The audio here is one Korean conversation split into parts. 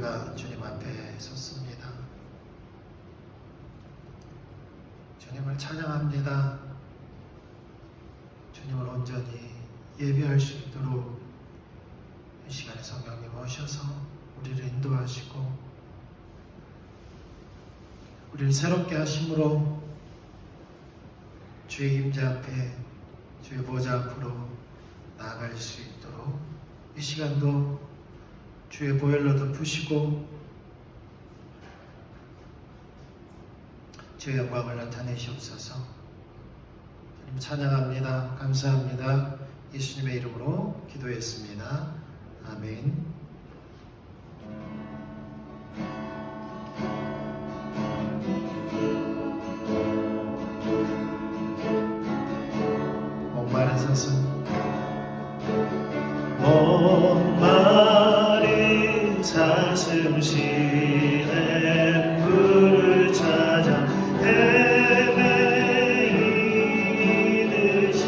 우리가 주님 앞에 섰습니다. 주님을 찬양합니다. 주님을 온전히 예배할 수 있도록 이 시간에 성령님 오셔서 우리를 인도하시고 우리를 새롭게 하심으로 주의 임재 앞에 주의 보좌 앞으로 나아갈 수 있도록 이 시간도 주의 보혈로 덮으시고 주의 영광을 나타내시옵소서. 주님 찬양합니다. 감사합니다. 예수님의 이름으로 기도했습니다. 아멘. 목마른 사슴 목마른 사슴 시냇 물을 찾아 헤매이듯이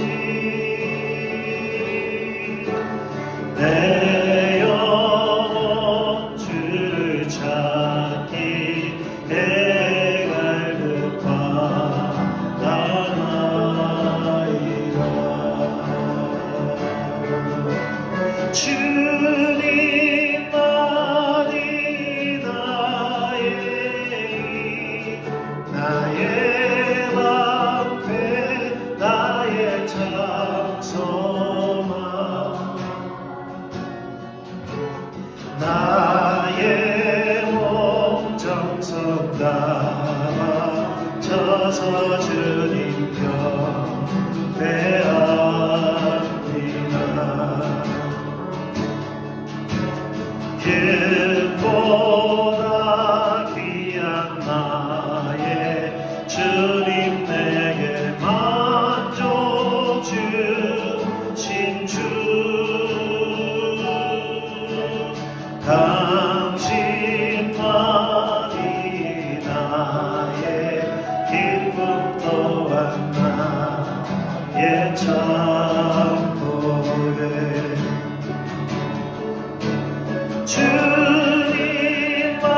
내 영혼 주를 찾기 주님만이 나의 방패 나의 장소만 나의 몸 정성 담아 져서 주님 곁에 길보다 귀한 나의 주님 내게 만족 주신 주 당신만이 나의 기쁨 또한 나의 참 고백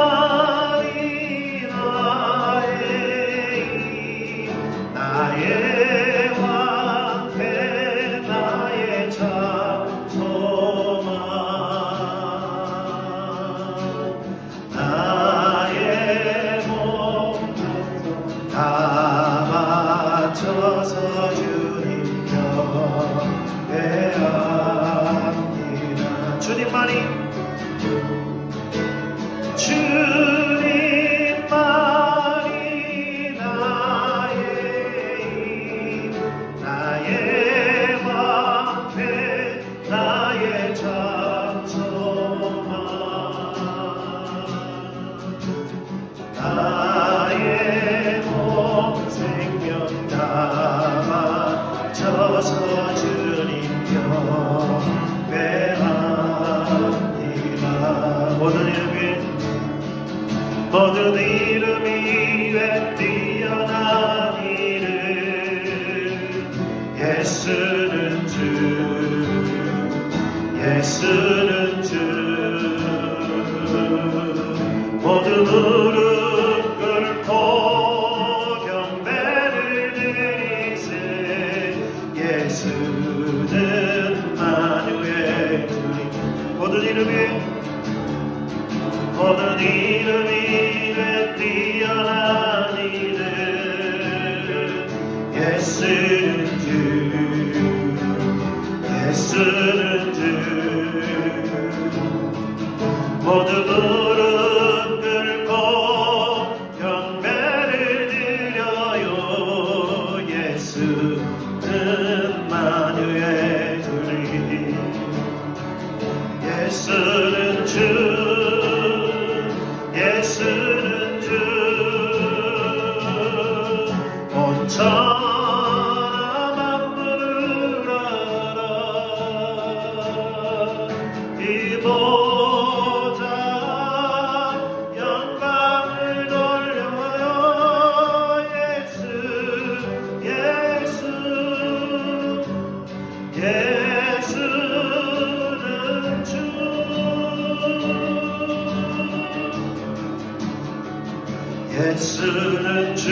주님만이 나의 왕패 나의 장소만 나의 몸 다 바쳐서 주님 곁에 합니다. 주님만이 나의 왕패 나의 장소만 나의 몸 생명 다 바쳐서 주님 곁에 합니다. 모든 이름 위에 뛰어난 이름 예수는 주 예수는 주 모든 무릎 꿇고 경배를 드리세 예수는 만유의 주님 모든 이름 위에 뛰어난 이름 예수는 주 예수는 주 모두 무릎 꿇고 경배를 드려요 예수는 만유의 주님 예수는 주 예수는 주 온 천하 만물을 알아 이 보좌 예수는 주,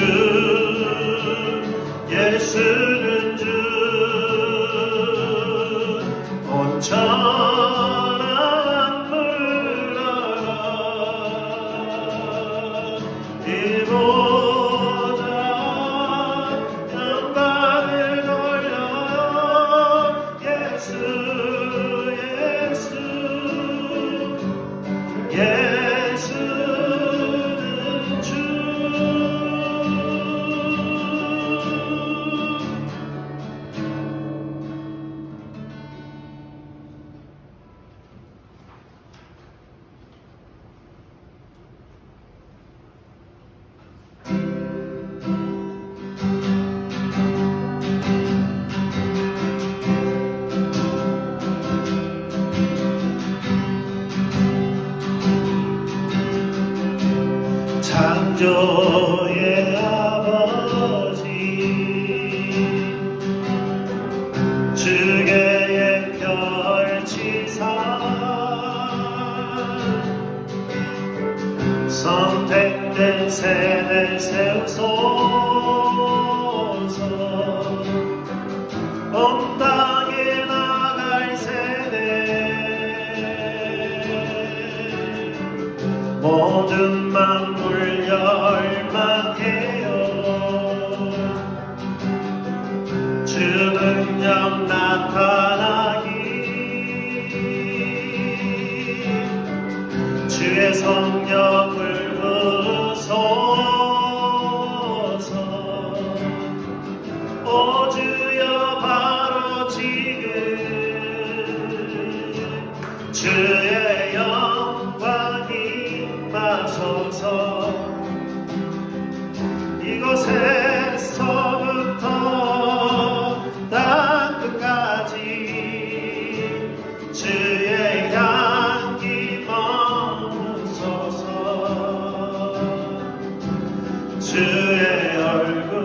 예수는 주, 온전한 물러라. 이보다 영광을 돌려 예수, 예수, 예수는 주. 창조의 아버지 주계의 별지사 선택된 세대 세우소서 온 땅에 나갈 세대 모든 만물 열망해요 주 능력 나타나기 주의 성령을 부으소서 오 주여 바로 지금 주의 영광이 임하소서 이곳에서부터 땅끝까지 주의 향기 머무소서 주의 얼굴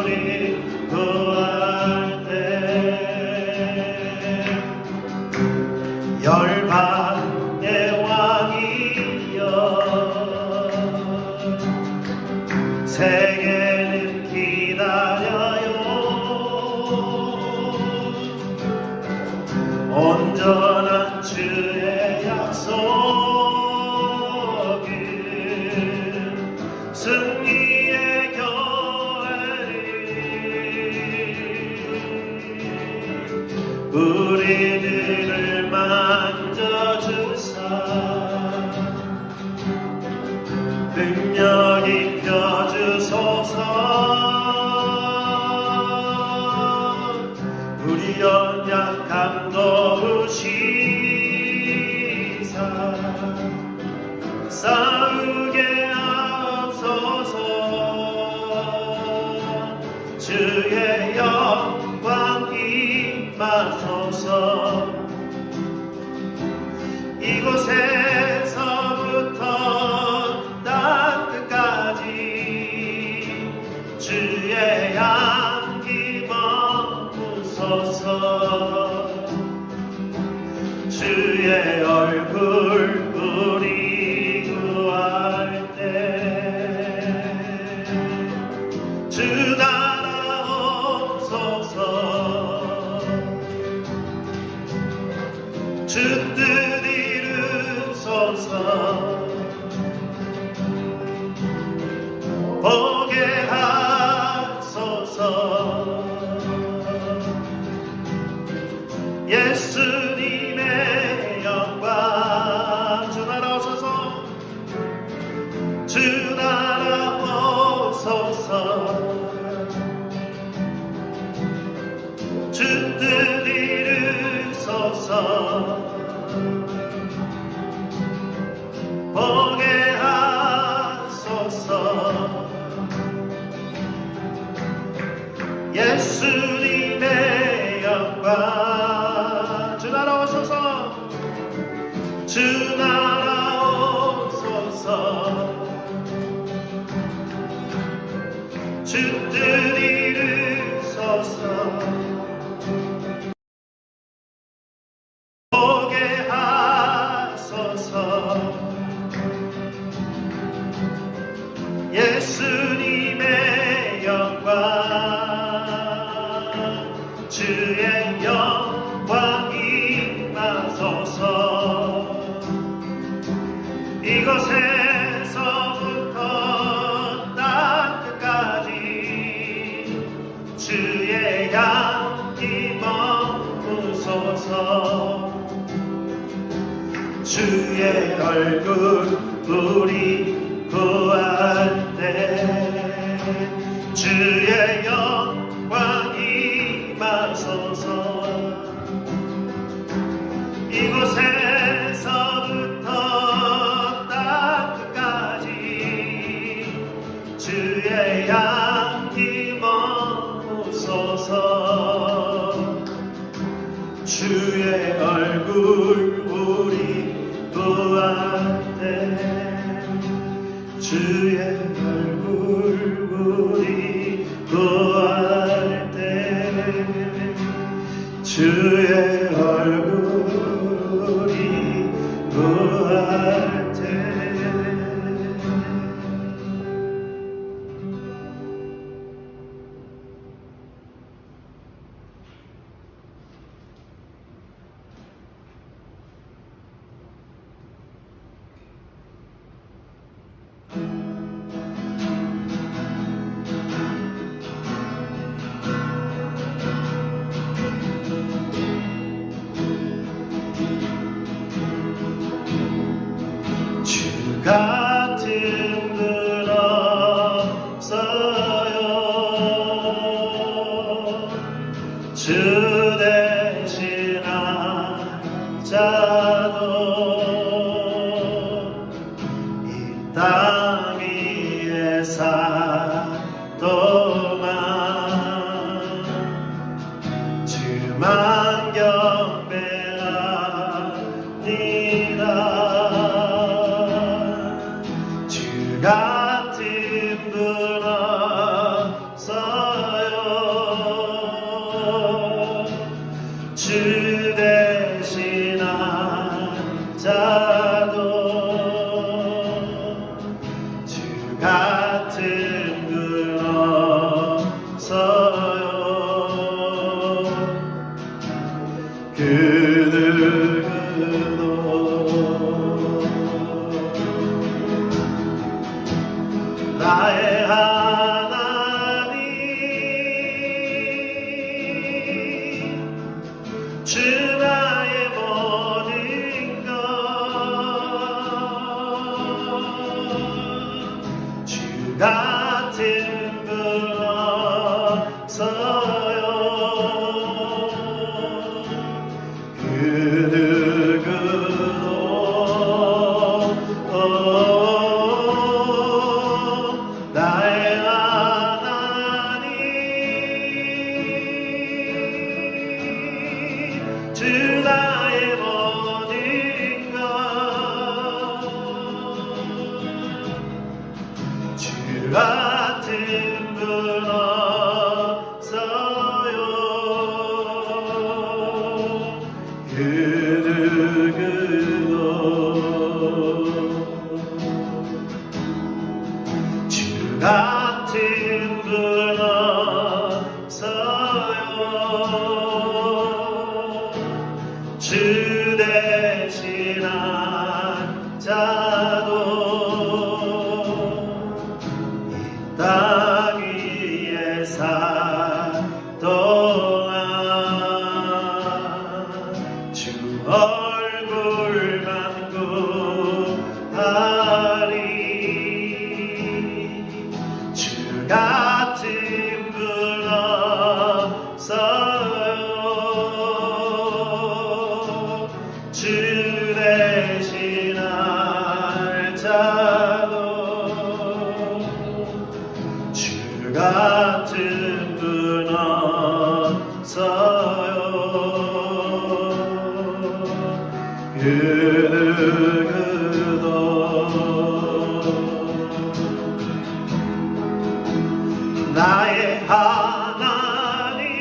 우리 구할 때 열방의 왕이여 세계는 기다려요 온전한 주의 약속은 승리의 교회를 우리들을 만져주사 능력 입혀주소서 우리 연약함 도우시사 싸우게 하옵소서 주의 영광 임하소서 이곳에서부터 땅끝까지 주의 향기 머무소서 주의 얼굴 우리 구할 때 주 나라 오소서 주 뜻 이루소서 보게 하소서 예수님의 영광 주 나라 오소서 주 나라 오소서 주 뜻 이루소서 보게 하소서 예수님의 영광 주 나라 오소서 주 나라 오소서 주 뜻 이루소서 보게 하소서 이곳에서부터 땅 끝까지 주의 향기 머무소서. 주의 얼굴 우리 구할 때 주의 영광 임하소서. 이곳에서부터 땅 끝까지 주의 향기 머무소서. 주의 얼굴 우리 구할 때 주의 얼굴 우리 구할 때 주의 얼굴 우리 구할 때. 주 같은 분 없어요. 주 대신 한 자도 이 땅 위에 살동안 주만 경배하니라. 같은 분 없어요. 주 대신 한 자도 주 같은 분 없어요. 그 누구도 나의 하나님 주 나의 모든 것. 주 같은 분 없어요. 그 누구도 나의 하나님 주 나의 모든 것. 주 같은 분 없어요. 그 누구도 주 같은 분 없어요. 주 대신 한 자도 이 땅 위에 살동안 주 얼굴만 구하리. 주 같은 분 없어요. 주 대신 할 자도 주 같은 분 없어요. 그 누구도 나의 하나님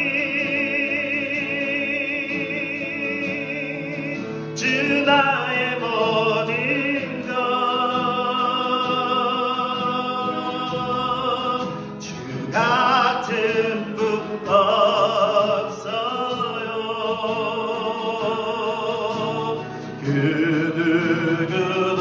주 나의 모든 것. 주 같은 분 없어요. 그 누구도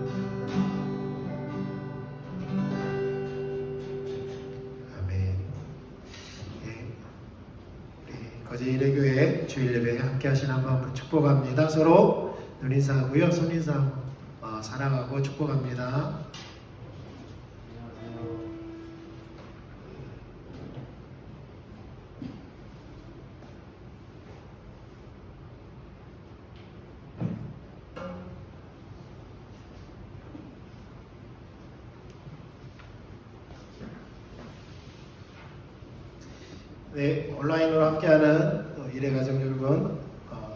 번째 주일 예배에 함께 하시는 한 마음으로 축복합니다. 서로 눈인사하고요. 손인사하고 사랑하고 축복합니다. 네, 온라인으로 함께하는 일회가정 여러분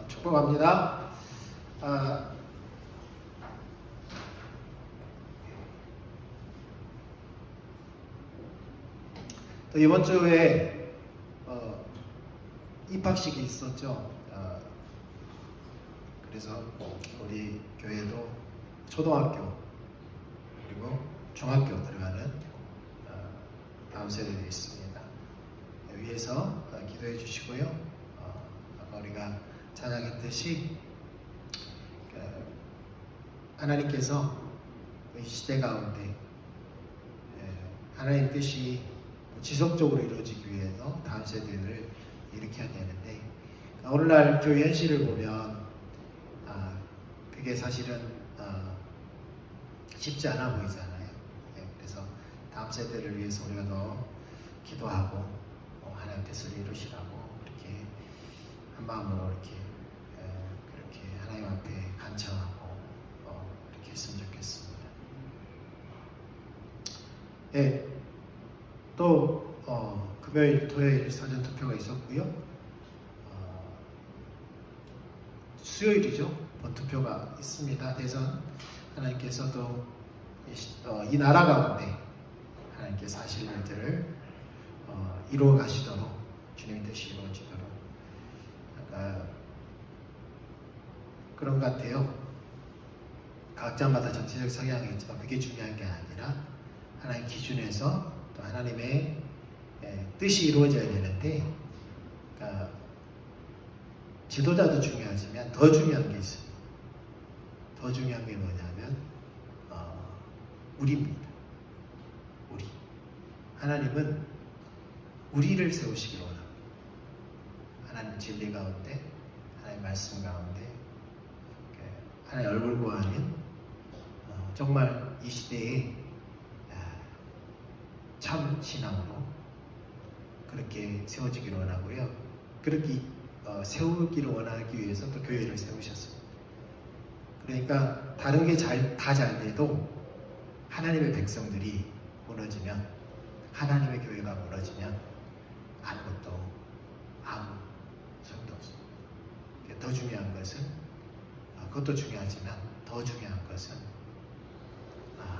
축복합니다. 또 이번 주에 입학식이 있었죠. 그래서 우리 교회도 초등학교 그리고 중학교 들어가는 다음 세대들이 있습니다. 위해서 기도해 주시고요. 아까 우리가 찬양했듯이 하나님께서 이 시대 가운데 하나님 뜻이 지속적으로 이루어지기 위해서 다음 세대를 일으켜야 되는데 오늘날 교회 현실을 보면 그게 사실은 쉽지 않아 보이잖아요. 그래서 다음 세대를 위해서 우리가 더 기도하고 하나님 뜻을 이루시라고 이렇게 한 마음으로 그렇게 하나님 앞에 간청하고 이렇게 했으면 좋겠습니다. 네, 또 금요일, 토요일 사전 투표가 있었고요. 수요일이죠. 본투표가 있습니다. 대선 하나님께서도 이 나라 가운데 하나님께서 하실 일들을 이루어 가시도록 주님의 뜻이 이루어지도록 그런 것 같아요. 각자마다 정치적 성향이 있지만 그게 중요한 게 아니라 하나님 기준에서 또 하나님의 뜻이 이루어져야 되는데 지도자도 중요하지만 더 중요한 게 있어요. 더 중요한 게 뭐냐면 우리입니다. 우리. 하나님은 우리를 세우시기 원합니다. 하나님 진리 가운데, 하나님 말씀 가운데, 하나님 얼굴 구하는 정말 이 시대에 참 신앙으로 그렇게 세워지기를 원하고요. 그렇게 세우기를 원하기 위해서 또 교회를 세우셨습니다. 그러니까 다른 게 다 잘 돼도 하나님의 백성들이 무너지면, 하나님의 교회가 무너지면 아무것도 아무 소용도 없습니다. 더 중요한 것은 그것도 중요하지만 더 중요한 것은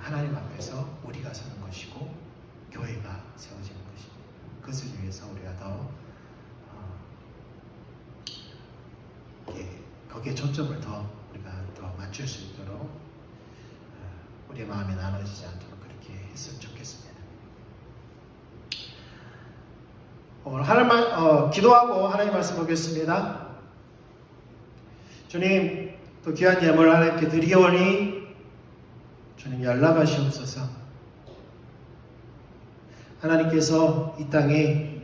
하나님 앞에서 우리가 서는 것이고 교회가 세워지는 것입니다. 그것을 위해서 우리가 더 거기에 초점을 우리가 더 맞출 수 있도록 우리의 마음이 나눠지지 않도록 그렇게 했으면 좋겠습니다. 오늘 기도하고 하나님 말씀 보겠습니다. 주님, 또 귀한 예물 하나님께 드리오니 주님 연락하시옵소서. 하나님께서 이 땅에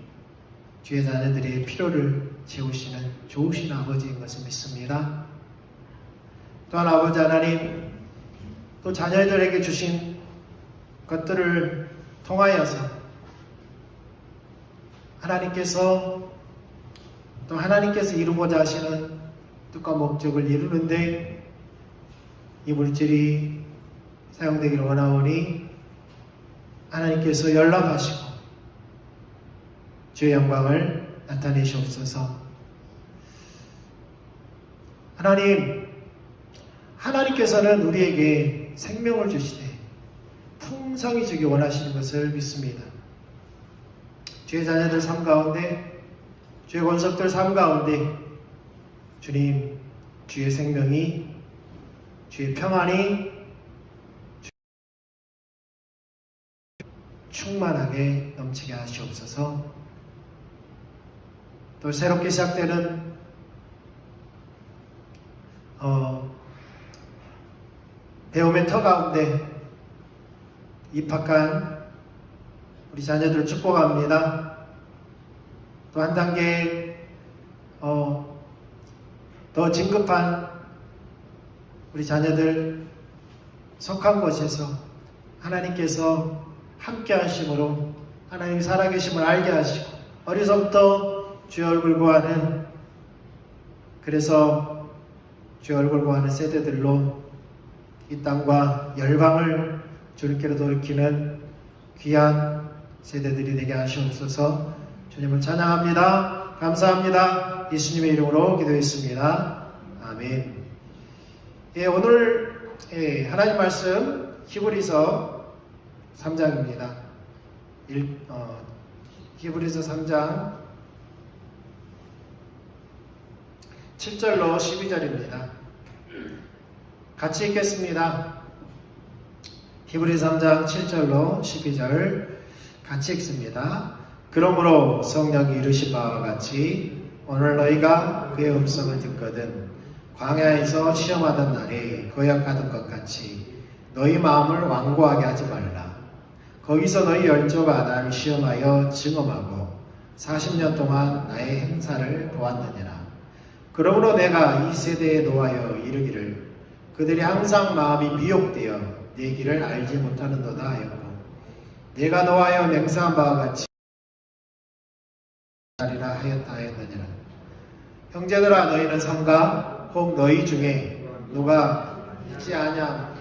주의 자녀들의 필요를 채우시는 좋으신 아버지인 것을 믿습니다. 또한 아버지 하나님, 또 자녀들에게 주신 것들을 통하여서 하나님께서 이루고자 하시는 뜻과 목적을 이루는데 이 물질이 사용되기를 원하오니 하나님께서 연락하시고 주의 영광을 나타내시옵소서. 하나님께서는 우리에게 생명을 주시되 풍성히 주기 원하시는 것을 믿습니다. 주의 자녀들 삶 가운데, 주의 권속들 삶 가운데 주님, 주의 생명이, 주의 평안이 충만하게 넘치게 하시옵소서. 또 새롭게 시작되는 배움의 터 가운데 입학한 우리 자녀들 축복합니다. 또 한 단계 더 진급한 우리 자녀들 속한 곳에서 하나님께서 함께 하심으로 하나님 살아계심을 알게 하시고 어려서부터 주의 얼굴 구하는, 그래서 주의 얼굴 구하는 세대들로 이 땅과 열방을 주님께로 돌이키는 귀한 세대들이 되게 하시옵소서. 주님을 찬양합니다. 감사합니다. 예수님의 이름으로 기도했습니다. 아멘. 오늘 하나님 말씀 히브리서 3장입니다. 히브리서 3장 7절로 12절입니다. 같이 읽겠습니다. 히브리서 3장 7절로 12절 같이 읽습니다. 그러므로 성령이 이르신 바와 같이 오늘 너희가 그의 음성을 듣거든 광야에서 시험하던 날에 거역하던 것 같이 너희 마음을 완고하게 하지 말라. 거기서 너희 열조가 나를 시험하여 증험하고 40년 동안 나의 행사를 보았느니라. 그러므로 내가 이 세대에 노하여 이르기를 그들이 항상 마음이 미혹되어 내 길을 알지 못하는도다 하였고, 내가 노하여 맹세한 바와 같이 하리라 하였다 하였느니라. 형제들아, 너희는 삼가 혹 너희 중에 누가 있지 아냐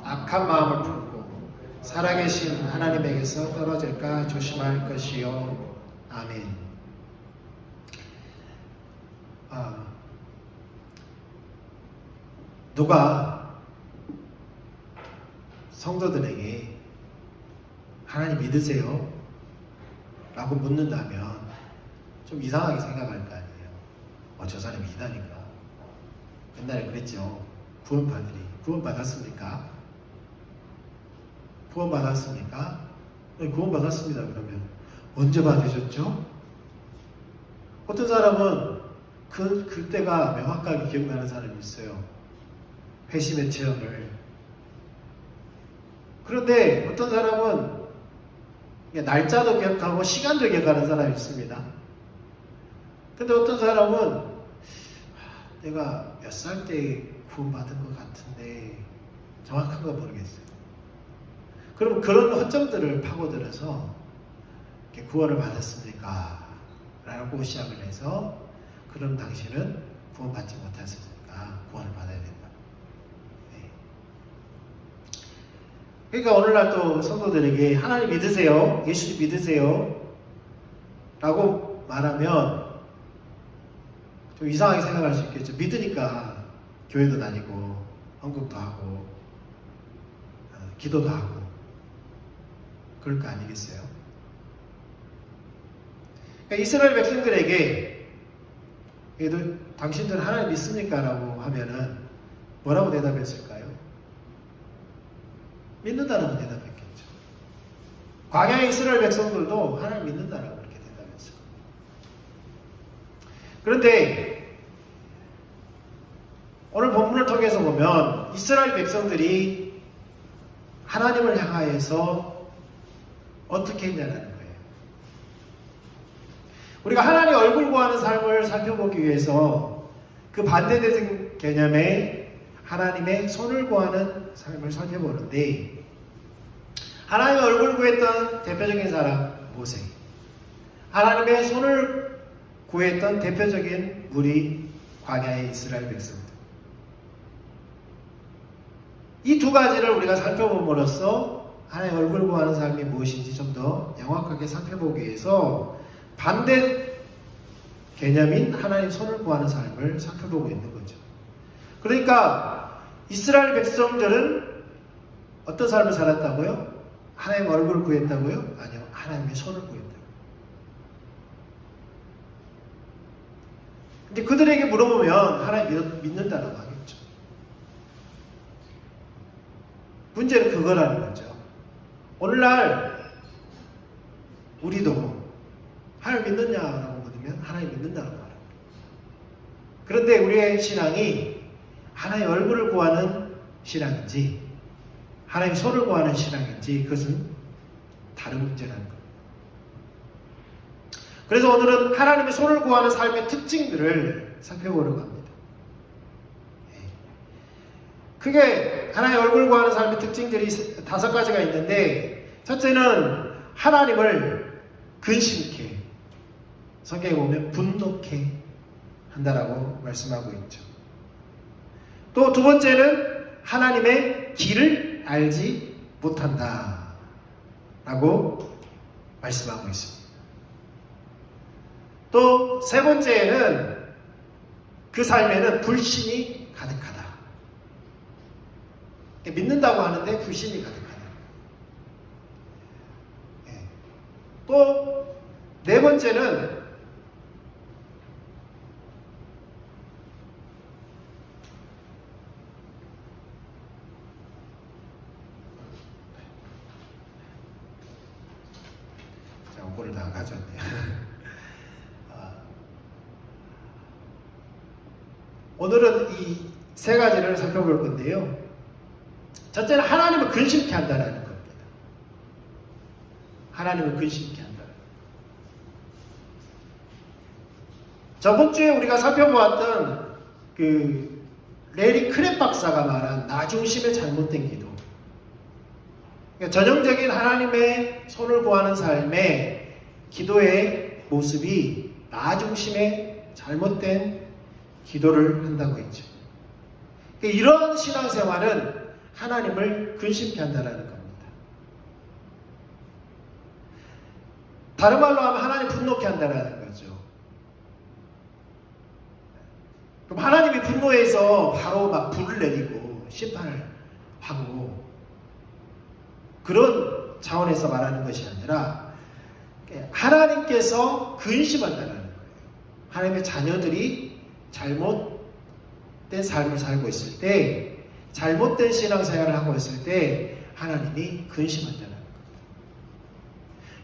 악한 마음을 품고 살아계신 하나님에게서 떨어질까 조심할 것이요. 아멘. 누가 성도들에게 하나님 믿으세요? 라고 묻는다면 좀 이상하게 생각할 거 아니에요. 저 사람이 믿다니까. 옛날에 그랬죠. 구원파들이 구원받았습니까? 구원받았습니까? 네, 구원받았습니다. 그러면 언제 받으셨죠? 어떤 사람은 그때가 명확하게 기억나는 사람이 있어요. 회심의 체험을. 그런데 어떤 사람은 날짜도 기억하고 시간도 기억하는 사람이 있습니다. 근데 어떤 사람은 내가 몇 살 때 구원받은 것 같은데 정확한 건 모르겠어요. 그럼 그런 허점들을 파고들어서 구원을 받았습니까? 라고 시작을 해서 그럼 당신은 구원받지 못했으니까 구원을 받아야 된다. 네. 그러니까 오늘날 또 성도들에게 하나님 믿으세요? 예수 믿으세요? 라고 말하면 좀 이상하게 생각할 수 있겠죠. 믿으니까 교회도 다니고 헌금도 하고 기도도 하고 그럴 거 아니겠어요? 그러니까 이스라엘 백성들에게 당신들 하나님 믿습니까? 라고 하면은 뭐라고 대답했을까요? 믿는다라고 대답했겠죠. 광야의 이스라엘 백성들도 하나님 믿는다라고 그렇게 대답했어요. 그런데 오늘 본문을 통해서 보면 이스라엘 백성들이 하나님을 향하여서 어떻게 했냐는 거예요. 우리가 하나님의 얼굴 구하는 삶을 살펴보기 위해서 그 반대되는 개념의 하나님의 손을 구하는 삶을 살펴보는데, 하나님의 얼굴 구했던 대표적인 사람 모세, 하나님의 손을 구했던 대표적인 무리 광야의 이스라엘 백성들, 이 두 가지를 우리가 살펴봄으로써 하나님의 얼굴 구하는 삶이 무엇인지 좀 더 명확하게 살펴보기 위해서 반대 개념인 하나님 손을 구하는 삶을 살펴보고 있는 거죠. 그러니까 이스라엘 백성들은 어떤 삶을 살았다고요? 하나님의 얼굴을 구했다고요? 아니요. 하나님의 손을 구했다고요. 근데 그들에게 물어보면 하나님 믿는다라고 하겠죠. 문제는 그거라는 거죠. 오늘날 우리도 하나님 믿느냐라고 묻으면 하나님 믿는다고 말합니다. 그런데 우리의 신앙이 하나님의 얼굴을 구하는 신앙인지 하나님의 손을 구하는 신앙인지 그것은 다른 문제라는 겁니다. 그래서 오늘은 하나님의 손을 구하는 삶의 특징들을 살펴보려고 합니다. 크게 하나님의 얼굴 구하는 삶의 특징들이 5가지가 있는데, 첫째는 하나님을 근심케, 성경에 보면 분노케 한다라고 말씀하고 있죠. 또 두 번째는 하나님의 길을 알지 못한다 라고 말씀하고 있습니다. 또 세 번째는 그 삶에는 불신이 가득하다. 믿는다고 하는데 불신이 가득하다. 또 네 번째는 요거를 다 가져왔네요. 오늘은 이 세 가지를 살펴볼 건데요. 첫째는 하나님을 근심케 한다는 겁니다. 하나님을 근심케 한다. 저번 주에 우리가 살펴보았던 그 레리 크랩 박사가 말한 나 중심의 잘못된 기도. 그러니까 전형적인 하나님의 손을 구하는 삶의 기도의 모습이 나 중심의 잘못된 기도를 한다고 했죠. 그러니까 이런 신앙생활은 하나님을 근심케 한다는 겁니다. 다른 말로 하면 하나님 분노케 한다는 거죠. 그럼 하나님이 분노해서 바로 막 불을 내리고 심판을 하고 그런 차원에서 말하는 것이 아니라 하나님께서 근심한다는 거예요. 하나님의 자녀들이 잘못된 삶을 살고 있을 때, 잘못된 신앙생활을 하고 있을 때 하나님이 근심한다는 겁니다.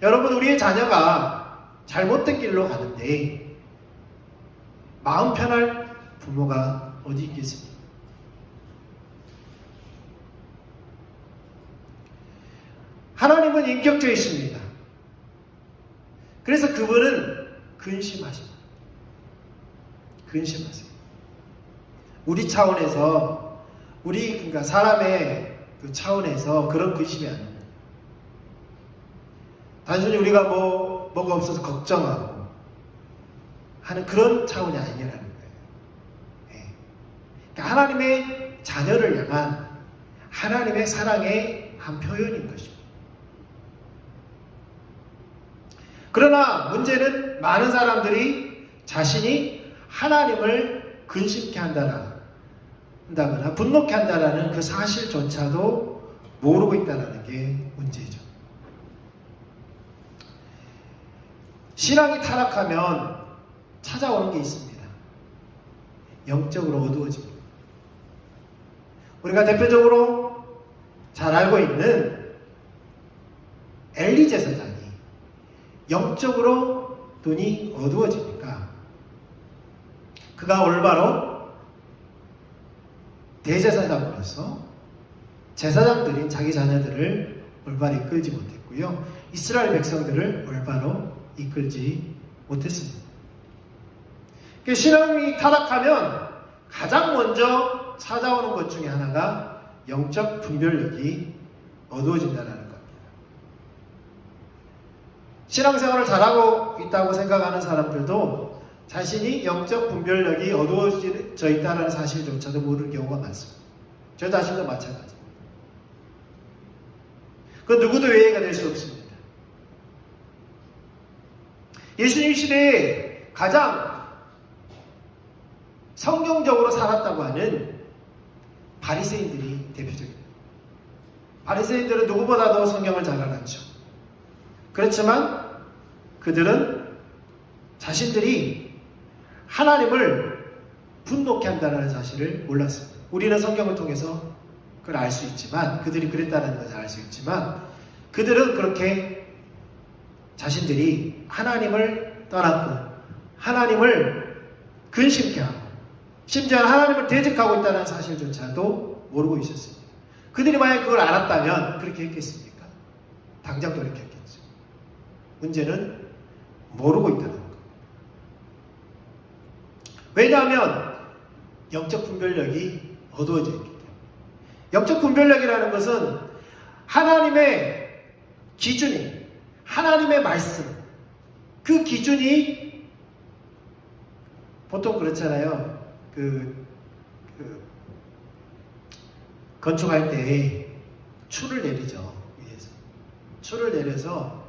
여러분, 우리의 자녀가 잘못된 길로 가는데 마음 편할 부모가 어디 있겠습니까? 하나님은 인격적이십니다. 그래서 그분은 근심하십니다. 근심하세요. 우리 차원에서, 그러니까 사람의 그 차원에서 그런 근심이 아닙니다. 단순히 우리가 뭐가 없어서 걱정하고 하는 그런 차원이 아니라는 거예요. 그러니까 하나님의 자녀를 향한 하나님의 사랑의 한 표현인 것입니다. 그러나 문제는 많은 사람들이 자신이 하나님을 근심케 한다거나 분노케 한다는 그 사실조차도 모르고 있다는 게 문제죠. 신앙이 타락하면 찾아오는 게 있습니다. 영적으로 어두워집니다. 우리가 대표적으로 잘 알고 있는 엘리 제사장이 영적으로 눈이 어두워지니까 그가 올바로 대제사장으로서 제사장들인 자기 자녀들을 올바로 이끌지 못했고요. 이스라엘 백성들을 올바로 이끌지 못했습니다. 신앙이 타락하면 가장 먼저 찾아오는 것 중에 하나가 영적 분별력이 어두워진다는 겁니다. 신앙생활을 잘하고 있다고 생각하는 사람들도 자신이 영적 분별력이 어두워져 있다는 사실조차도 모르는 경우가 많습니다. 저 자신도 마찬가지입니다. 그 누구도 예외가 될 수 없습니다. 예수님 시대에 가장 성경적으로 살았다고 하는 바리새인들이 대표적입니다. 바리새인들은 누구보다도 성경을 잘 알았죠. 그렇지만 그들은 자신들이 하나님을 분노케 한다는 사실을 몰랐습니다. 우리는 성경을 통해서 그걸 알 수 있지만, 그들이 그랬다는 것을 알 수 있지만, 그들은 그렇게 자신들이 하나님을 떠났고 하나님을 근심케 하고 심지어 하나님을 대적하고 있다는 사실조차도 모르고 있었습니다. 그들이 만약 그걸 알았다면 그렇게 했겠습니까? 당장 돌이켰겠죠. 문제는 모르고 있다는 거예요. 왜냐하면 영적 분별력이 어두워져 있기 때문에. 영적 분별력이라는 것은 하나님의 기준이, 하나님의 말씀, 그 기준이 보통 그렇잖아요. 건축할 때 추를 내리죠. 위에서 추를 내려서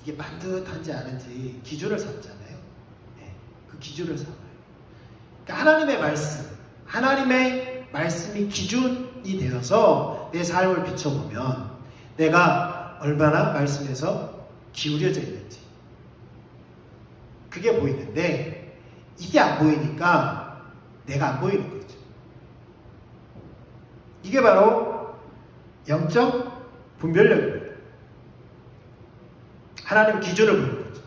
이게 반듯한지 아닌지 기준을 삼잖아요. 네, 그 기준을 삼아요. 그러니까 하나님의 말씀, 하나님의 말씀이 기준이 되어서 내 삶을 비춰보면 내가 얼마나 말씀에서 기울여져 있는지 그게 보이는데, 이게 안 보이니까 내가 안 보이는 거죠. 이게 바로 영적 분별력입니다. 하나님의 기준을 보는 거죠.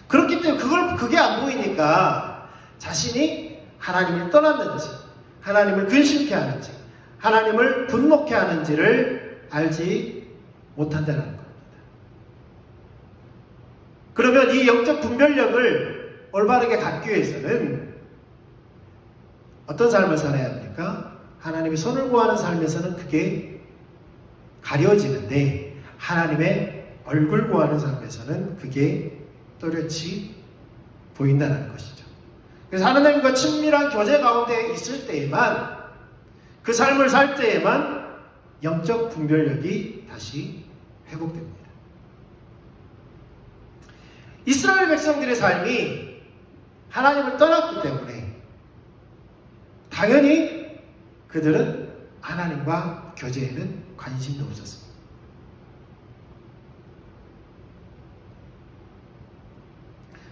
그렇기 때문에 그게 안 보이니까 자신이 하나님을 떠났는지, 하나님을 근심케 하는지, 하나님을 분노케 하는지를 알지 못한다는 겁니다. 그러면 이 영적 분별력을 올바르게 갖기 위해서는 어떤 삶을 살아야 합니까? 하나님의 손을 구하는 삶에서는 그게 가려지는데, 하나님의 얼굴 구하는 삶에서는 그게 또렷이 보인다는 것이죠. 그래서 하나님과 친밀한 교제 가운데 있을 때에만, 그 삶을 살 때에만 영적 분별력이 다시 회복됩니다. 이스라엘 백성들의 삶이 하나님을 떠났기 때문에 당연히 그들은 하나님과 교제에는 관심도 없었습니다.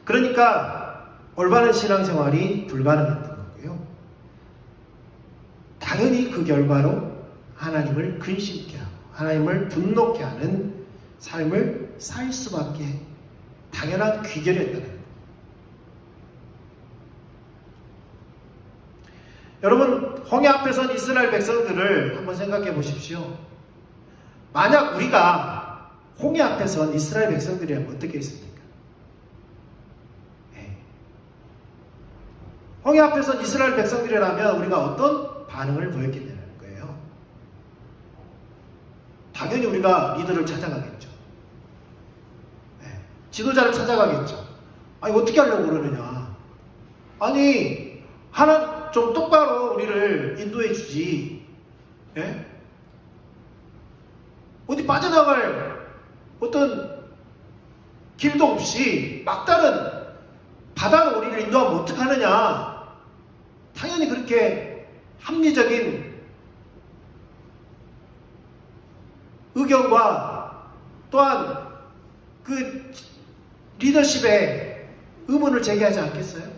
그러니까 올바른 신앙생활이 불가능했던 거고요. 당연히 그 결과로 하나님을 근심케 하고 하나님을 분노케 하는 삶을 살 수밖에 당연한 귀결이었다는 거예요. 여러분, 홍해 앞에 선 이스라엘 백성들을 한번 생각해 보십시오. 만약 우리가 홍해 앞에 선 이스라엘 백성들이라면 어떻게 했습니까? 네. 홍해 앞에 선 이스라엘 백성들이라면 우리가 어떤 반응을 보였겠냐는 거예요. 당연히 우리가 리더를 찾아가겠죠. 지도자를 찾아가겠죠. 아니, 어떻게 하려고 그러느냐. 아니, 하나 좀 똑바로 우리를 인도해 주지. 예? 어디 빠져나갈 어떤 길도 없이 막다른 바다로 우리를 인도하면 어떡하느냐. 당연히 그렇게 합리적인 의견과 또한 그 리더십에 의문을 제기하지 않겠어요?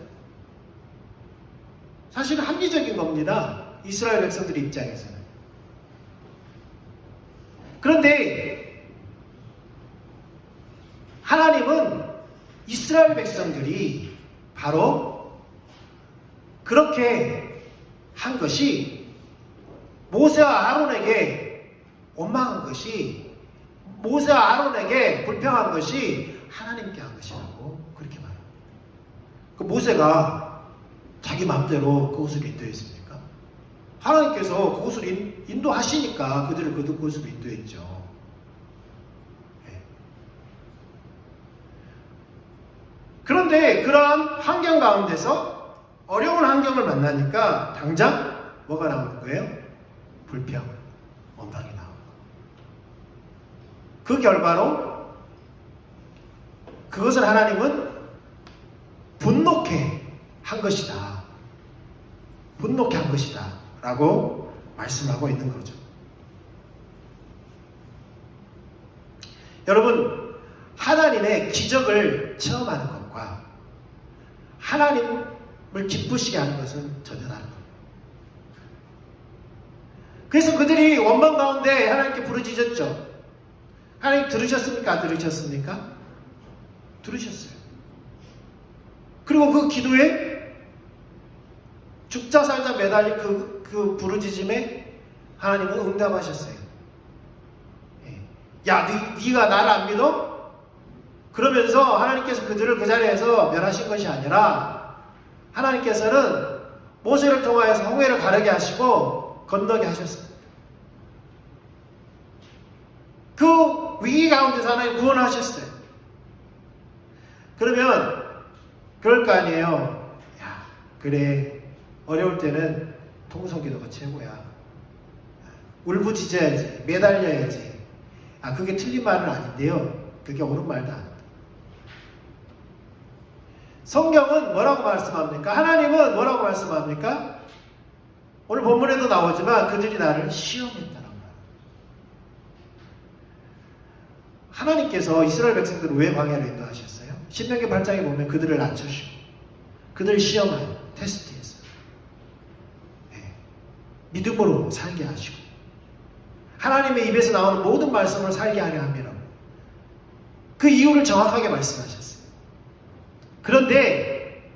사실은 합리적인 겁니다. 이스라엘 백성들 입장에서는. 그런데 하나님은 이스라엘 백성들이 바로 그렇게 한 것이, 모세와 아론에게 원망한 것이, 모세와 아론에게 불평한 것이 하나님께 한 것이라고 그렇게 말합니다. 그 모세가 자기 마음대로 그곳을 인도했습니까? 하나님께서 그곳을 인도하시니까 그들을 그곳으로 인도했죠. 네. 그런데 그러한 환경 가운데서 어려운 환경을 만나니까 당장 뭐가 나오는 거예요? 불평, 원망이 나오는 거예요. 그 결과로 그것을 하나님은 분노케 한 것이다. 분노케 한 것이다. 라고 말씀하고 있는 거죠. 여러분, 하나님의 기적을 체험하는 것과 하나님을 기쁘시게 하는 것은 전혀 다른 겁니다. 그래서 그들이 원망 가운데 하나님께 부르짖었죠. 하나님 들으셨습니까? 안 들으셨습니까? 들으셨어요. 그리고 그 기도에 죽자 살자 매달린 그 부르짖음에 하나님은 응답하셨어요. 야, 네가 나를 안 믿어? 그러면서 하나님께서 그들을 그 자리에서 멸하신 것이 아니라 하나님께서는 모세를 통하여서 홍해를 가르게 하시고 건너게 하셨어요. 그 위기 가운데서 하나님 구원하셨어요. 그러면 그럴 거 아니에요. 야, 그래, 어려울 때는 통성기도가 최고야. 울부짖어야지, 매달려야지. 그게 틀린 말은 아닌데요. 그게 옳은 말도 아닙니다. 성경은 뭐라고 말씀합니까? 하나님은 뭐라고 말씀합니까? 오늘 본문에도 나오지만 그들이 나를 시험했다는 말. 하나님께서 이스라엘 백성들을 왜 광야로 인도하셨어요? 신명기 8장에 보면 그들을 낮추시고 그들을 시험하여 테스트했어요. 네. 믿음으로 살게 하시고 하나님의 입에서 나오는 모든 말씀을 살게 하려 함이라. 그 이유를 정확하게 말씀하셨어요. 그런데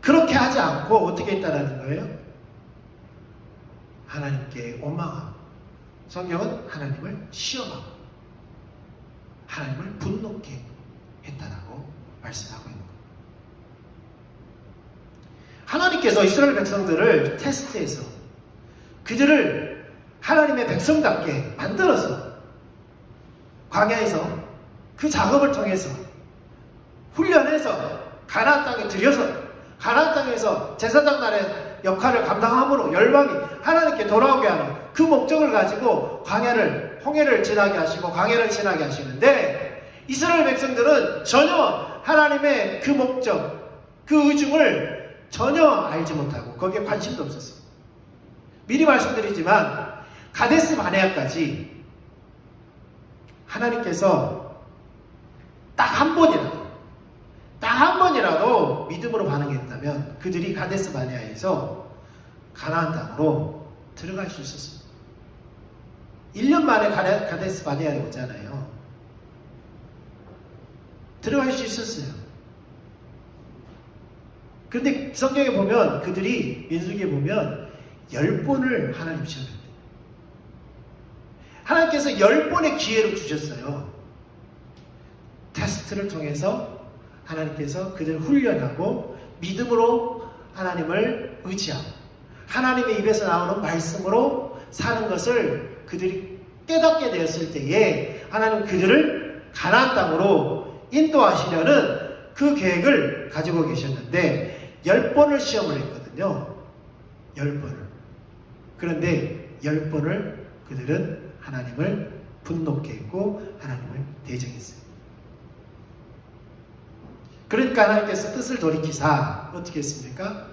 그렇게 하지 않고 어떻게 했다라는 거예요? 하나님께 원망하고 성경은 하나님을 시험하고 하나님을 분노케 했다라고 말씀하고 있는 거예요. 하나님께서 이스라엘 백성들을 테스트해서 그들을 하나님의 백성답게 만들어서 광야에서 그 작업을 통해서 훈련해서 가나안 땅에 들여서 가나안 땅에서 제사장 날의 역할을 감당함으로 열방이 하나님께 돌아오게 하는 그 목적을 가지고 홍해를 지나게 하시고 광야를 지나게 하시는데 이스라엘 백성들은 전혀 하나님의 그 목적, 그 의중을 전혀 알지 못하고 거기에 관심도 없었어요. 미리 말씀드리지만 가데스 바네아까지 하나님께서 딱 한 번이라도 믿음으로 반응했다면 그들이 가데스 바네아에서 가나안 땅으로 들어갈 수 있었습니다. 1년 만에 가데스 바네아에 오잖아요. 들어갈 수 있었어요. 그런데 성경에 보면 그들이 민수기에 보면 10번을 하나님 시험했대요. 하나님께서 10번의 기회를 주셨어요. 테스트를 통해서 하나님께서 그들을 훈련하고 믿음으로 하나님을 의지하고 하나님의 입에서 나오는 말씀으로 사는 것을 그들이 깨닫게 되었을 때에 하나님은 그들을 가나안 땅으로 인도하시려는 그 계획을 가지고 계셨는데 10번을 시험을 했거든요. 10번을. 그런데 10번을 그들은 하나님을 분노케 했고 하나님을 대적했어요. 그러니까 하나님께서 뜻을 돌이키사 어떻게 했습니까?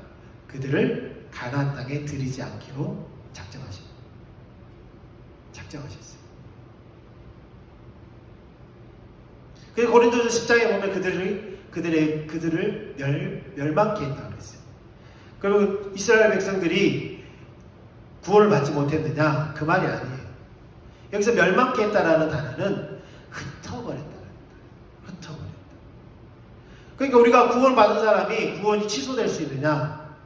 그들을 가나안 땅에 들이지 않기로 작정하셨어요. 그래서 고린도전 10장에 보면 그들을 멸망케 했다고 그랬어요. 그리고 이스라엘 백성들이 구원을 받지 못했느냐? 그 말이 아니에요. 여기서 멸망케 했다라는 단어는 흩어버렸다. 그러니까 우리가 구원을 받은 사람이 구원이 취소될 수 있느냐?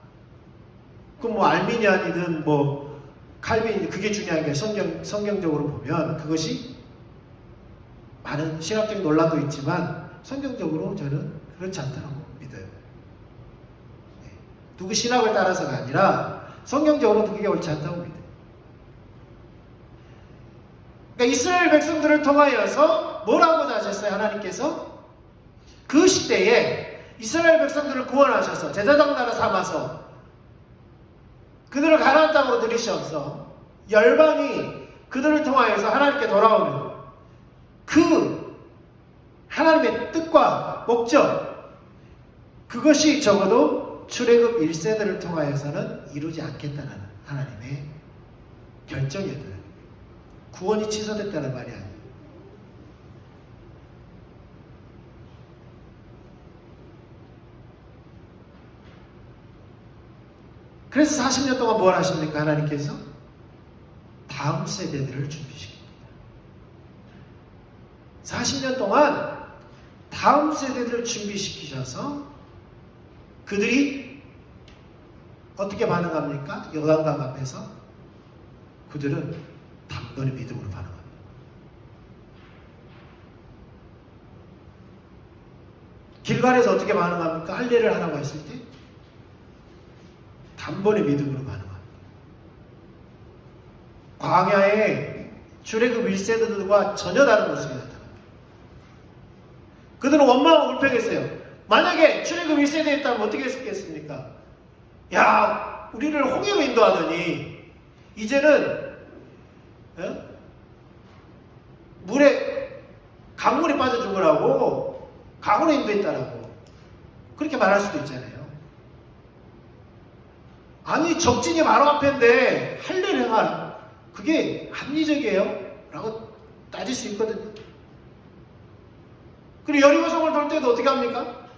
그럼 뭐 알미니안이든 뭐 칼빈이든 그게 중요한 게 성경적으로 보면 그것이 많은 신학적 논란도 있지만 성경적으로 저는 그렇지 않다고 믿어요. 네. 누구 신학을 따라서가 아니라 성경적으로도 그게 옳지 않다고 믿어요. 그러니까 이스라엘 백성들을 통하여서 뭐라고 하셨어요? 하나님께서 그 시대에 이스라엘 백성들을 구원하셔서 제사장 나라 삼아서 그들을 가나안 땅으로 들이셔서 열방이 그들을 통하여서 하나님께 돌아오는 그 하나님의 뜻과 목적, 그것이 적어도 출애굽 1세대를 통하여서는 이루지 않겠다는 하나님의 결정이었다. 구원이 취소됐다는 말이 아니에요. 그래서 40년 동안 뭘 하십니까? 하나님께서 다음 세대들을 준비시킵니다. 40년 동안 다음 세대들을 준비시키셔서 그들이 어떻게 반응합니까? 요단강 앞에서 그들은 단번에 믿음으로 반응합니다. 길갈에서 어떻게 반응합니까? 할례를 하라고 했을 때 단번에 믿음으로 반응합니다. 광야에 출애굽 1세대들과 전혀 다른 모습이 나타납니다. 그들은 원망하고 불평했어요. 만약에 출애굽 1세대였다면 어떻게 했겠습니까? 야, 우리를 홍해로 인도하더니 이제는 물에 강물에 빠져 죽으라고 강으로 인도했다라고 그렇게 말할 수도 있잖아요. 아니, 적진이 바로 앞인데 할례를 행하라, 그게 합리적이에요? 라고 따질 수 있거든요. 그리고 여리고성을 돌 때도 어떻게 합니까?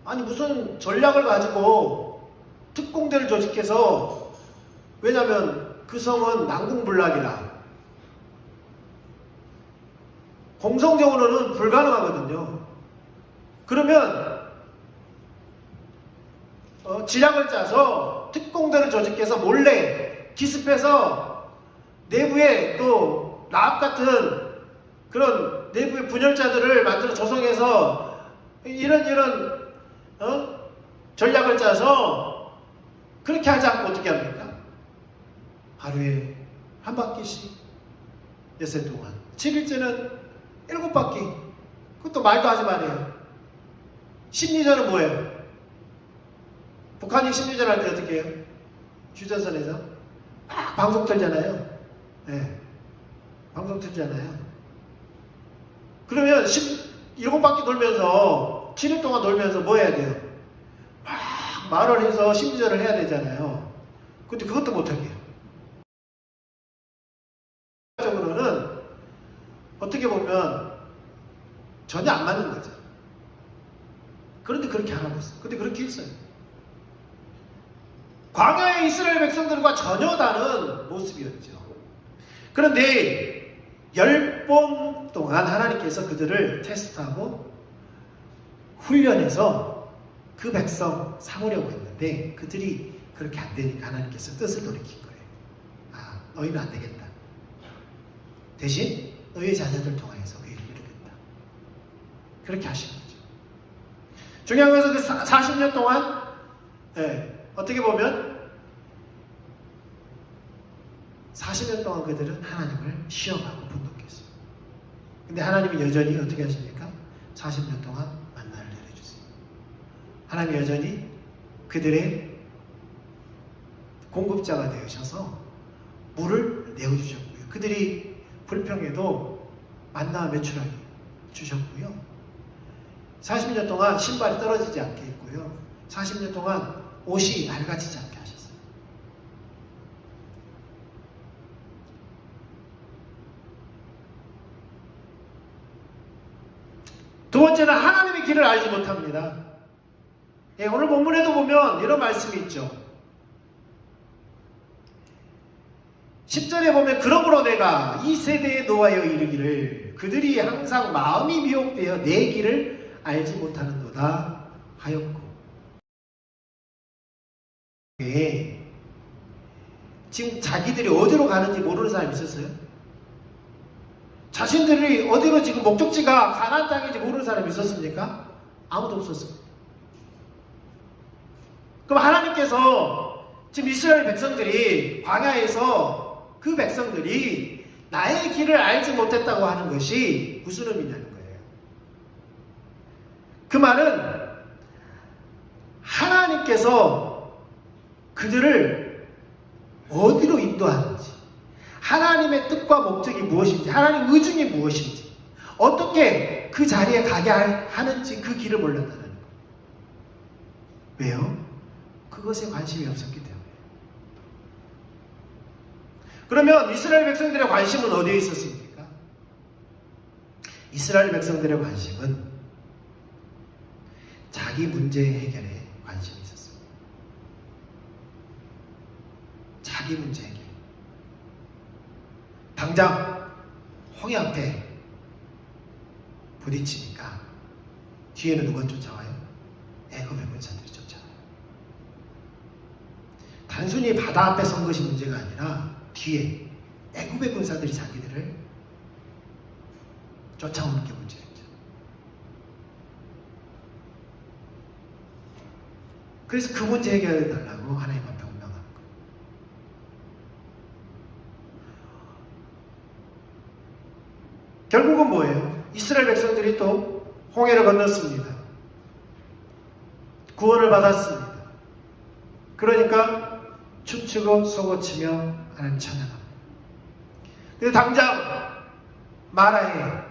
아니, 무슨 전략을 가지고 특공대를 조직해서, 왜냐하면 그 성은 난공불락이라 공성적으로는 불가능하거든요. 그러면 지략을 짜서 특공대를 조직해서 몰래 기습해서 내부에 또 라합 같은 그런 내부의 분열자들을 만들어 조성해서 이런 전략을 짜서 그렇게 하지 않고 어떻게 합니까? 하루에 한 바퀴씩 엿새 동안 7일째는 7바퀴, 그것도 말도 하지 말아요. 심리전은 뭐예요? 북한이 심리전 할 때 어떻게 해요? 휴전선에서 막 방송 틀잖아요. 네, 방송 틀잖아요. 그러면 7바퀴 돌면서 7일 동안 돌면서 뭐 해야 돼요? 막 말을 해서 심리전을 해야 되잖아요. 근데 그것도 못하게 해요. 적으로는 어떻게 보면 전혀 안 맞는 거죠. 그런데 그렇게 하라고 했어요. 근데 그렇게 했어요. 광야의 이스라엘 백성들과 전혀 다른 모습이었죠. 그런데 10번 동안 하나님께서 그들을 테스트하고 훈련해서 그 백성 삼으려고 했는데 그들이 그렇게 안 되니까 하나님께서 뜻을 돌이킨 거예요. 아, 너희는 안 되겠다. 대신 너희 자녀들 통하여서 의를 이루겠다. 그렇게 하신 거죠. 중요한 것은 그 40년 동안 어떻게 보면 40년 동안 그들은 하나님을 시험하고 분노했어요. 근데 하나님이 여전히 어떻게 하십니까? 40년 동안 만나를 내려주세요. 하나님이 여전히 그들의 공급자가 되셔서 물을 내어주셨고요. 그들이 불평해도 만나 매출하게 주셨고요. 40년 동안 신발이 떨어지지 않게 했고요. 40년 동안 옷이 낡아지지 않게 하셨어요. 두 번째는 하나님의 길을 알지 못합니다. 오늘 본문에도 보면 이런 말씀이 있죠. 10절에 보면 그러므로 내가 이 세대에 노하여 이르기를 그들이 항상 마음이 미혹되어 내 길을 알지 못하는도다 하였고, 지금 자기들이 어디로 가는지 모르는 사람이 있었어요? 자신들이 어디로 지금 목적지가 가나안 땅인지 모르는 사람이 있었습니까? 아무도 없었습니다. 그럼 하나님께서 지금 이스라엘 백성들이 광야에서 그 백성들이 나의 길을 알지 못했다고 하는 것이 무슨 의미냐는 거예요. 그 말은 하나님께서 그들을 어디로 인도하는지, 하나님의 뜻과 목적이 무엇인지, 하나님의 의중이 무엇인지, 어떻게 그 자리에 가게 하는지 그 길을 몰랐다는 거예요. 왜요? 그것에 관심이 없었기 때문에. 그러면 이스라엘 백성들의 관심은 어디에 있었습니까? 이스라엘 백성들의 관심은 자기 문제 해결에 관심이 있었습니다. 자기 문제 해결. 당장 홍해 앞에 부딪히니까 뒤에는 누가 쫓아와요? 애굽의 군사들이 쫓아와요. 단순히 바다 앞에 선 것이 문제가 아니라 뒤에 애굽의 군사들이 자기들을 쫓아오는 게 문제예요. 그래서 그 문제 해결해 달라고 하나님 앞에 운명하는 거예요. 결국은 뭐예요? 이스라엘 백성들이 또 홍해를 건넜습니다. 구원을 받았습니다. 그러니까 춤추고 소고치며 하나님 찬양합니다. 근데 당장 마라의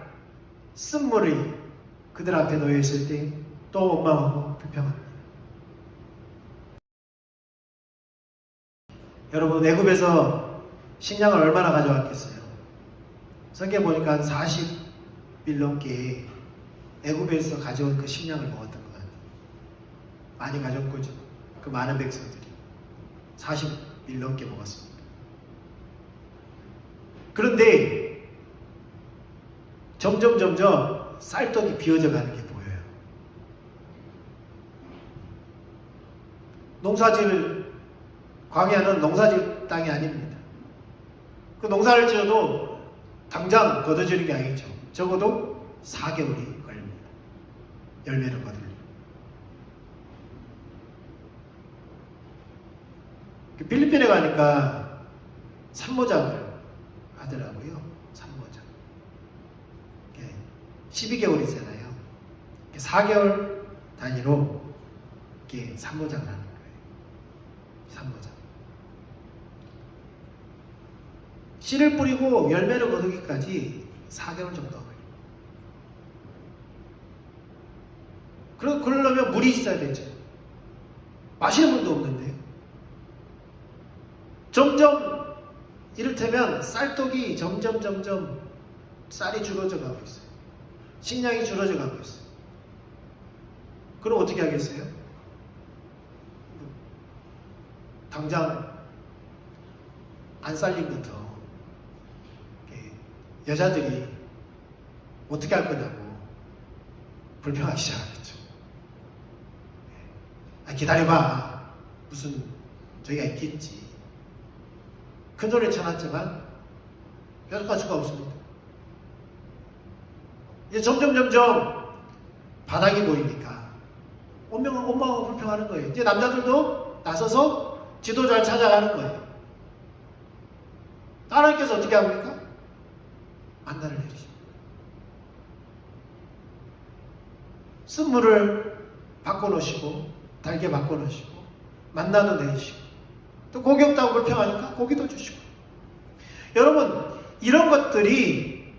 쓴물이 그들 앞에 놓여 있을 때 또 원망하고 불평합니다. 여러분, 애굽에서 식량을 얼마나 가져왔겠어요? 성경에 보니까 한 40일 넘게 애굽에서 가져온 그 식량을 먹었던 것 같아요. 많이 가져온 거죠. 그 많은 백성들이 40일 넘게 먹었습니다. 그런데 점점 쌀떡이 비어져 가는 게 보여요. 농사질 광야는 농사질 땅이 아닙니다. 그 농사를 지어도 당장 거둬지는 게 아니죠. 적어도 4개월이 걸립니다. 열매를 거두려면. 필리핀에 가니까 산모작을 하더라고요. 산모작. 12개월이잖아요. 4개월 단위로 이렇게 산모작을 하는 거예요. 산모작. 씨를 뿌리고 열매를 거두기까지 4개월 정도 걸려요. 그러려면 물이 있어야 되죠. 마시는 물도 없는데요. 점점 이를테면 쌀떡이 점점 쌀이 줄어져 가고 있어요. 식량이 줄어져 가고 있어요. 그럼 어떻게 하겠어요? 당장 안살림부터 여자들이 어떻게 할 거냐고 불평하기 시작하겠죠. 기다려봐. 무슨 저기가 있겠지. 큰 소리를 쳐놨지만 계속할 수가 없습니다. 이제 점점 바닥이 보이니까 원망하고 불평하는 거예요. 이제 남자들도 나서서 지도자를 찾아가는 거예요. 하나님께서 어떻게 합니까? 만나를 내리십니다. 쓴물을 바꿔놓으시고 달게 바꿔놓으시고 만나도 내리시고 또 고기 없다고 불평하니까 고기도 주시고. 여러분, 이런 것들이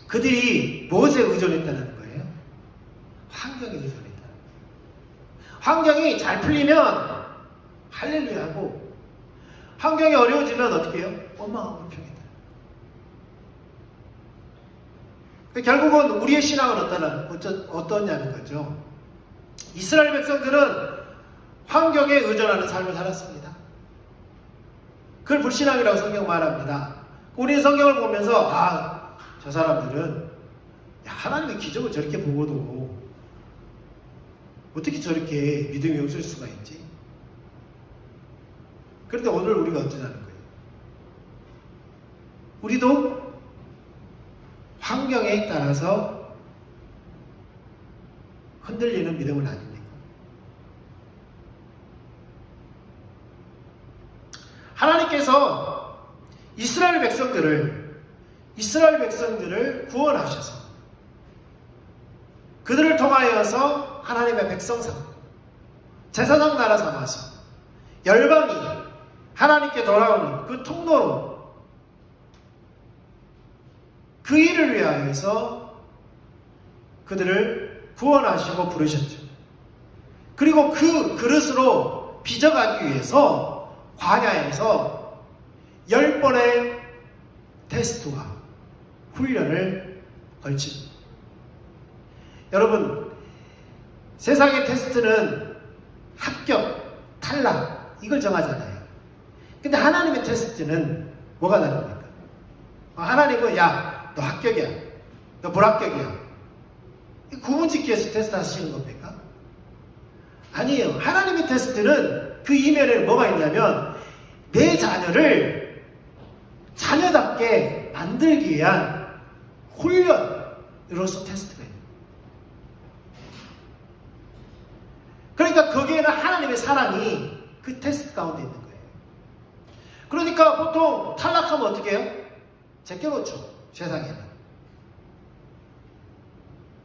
그들이 무엇에 의존했다는 거예요? 환경에 의존했다는 거예요. 환경이 잘 풀리면 할렐루야 하고 환경이 어려워지면 어떻게 해요? 원망하고 불평했다. 결국은 우리의 신앙은 어떠냐는 거죠. 이스라엘 백성들은 환경에 의존하는 삶을 살았습니다. 그걸 불신앙이라고 성경 말합니다. 우리는 성경을 보면서 저 사람들은 하나님의 기적을 저렇게 보고도 어떻게 저렇게 믿음이 없을 수가 있지? 그런데 오늘 우리가 어쩌자는 거예요? 우리도 환경에 따라서 흔들리는 믿음은 아닙니까? 하나님께서 이스라엘 백성들을 구원하셔서 그들을 통하여서 하나님의 백성 삼고 제사장 나라 삼아서 열방이 하나님께 돌아오는 그 통로로 그 일을 위하여서 그들을 구원하시고 부르셨죠. 그리고 그 그릇으로 빚어가기 위해서 광야에서 10번의 테스트와 훈련을 걸칩니다. 여러분, 세상의 테스트는 합격, 탈락 이걸 정하잖아요. 근데 하나님의 테스트는 뭐가 다릅니까? 하나님은 너 합격이야, 너 불합격이야. 구분짓기 위해서 테스트 하시는 겁니까? 아니에요. 하나님의 테스트는 그 이면에 뭐가 있냐면 내 자녀를 자녀답게 만들기 위한 훈련으로서 테스트가 있습니다. 그러니까 거기에는 하나님의 사랑이 그 테스트 가운데 있는 거예요. 그러니까 보통 탈락하면 어떻게 해요? 제껴놓죠. 세상에는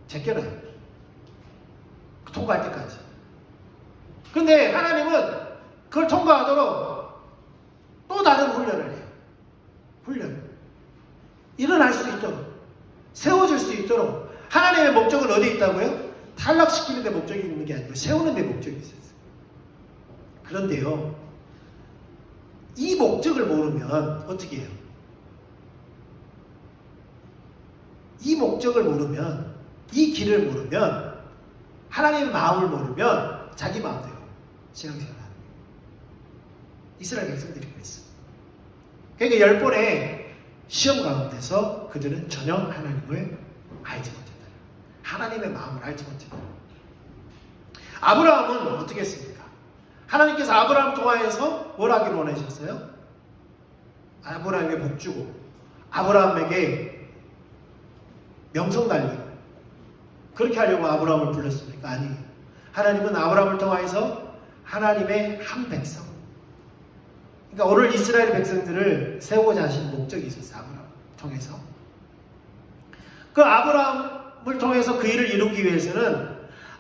제껴놔요. 통과할 때까지. 근데 하나님은 그걸 통과하도록 또 다른 훈련을 해요. 훈련. 일어날 수 있도록, 세워질 수 있도록. 하나님의 목적은 어디에 있다고요? 탈락시키는 데 목적이 있는 게 아니고 세우는 데 목적이 있었어요. 그런데요, 이 목적을 모르면 어떻게 해요? 이 목적을 모르면, 이 길을 모르면, 하나님의 마음을 모르면 자기 마음대로 신앙생활을 하는 거예요. 이스라엘 백성들이 그랬어요. 그러니까 10번의 시험 가운데서 그들은 전혀 하나님을 알지 못했다. 하나님의 마음을 알지 못했다. 아브라함은 어떻게 했습니까? 하나님께서 아브라함 통하여서 뭘 하기를 원하셨어요? 아브라함에게 복 주고 아브라함에게 명성 달리고 그렇게 하려고 아브라함을 불렀습니까? 아니에요. 하나님은 아브라함을 통하여서 하나님의 한 백성, 그러니까 오늘 이스라엘 백성들을 세우고자 하신 목적이 있었어요. 아브라함을 통해서. 그 아브라함을 통해서 그 일을 이루기 위해서는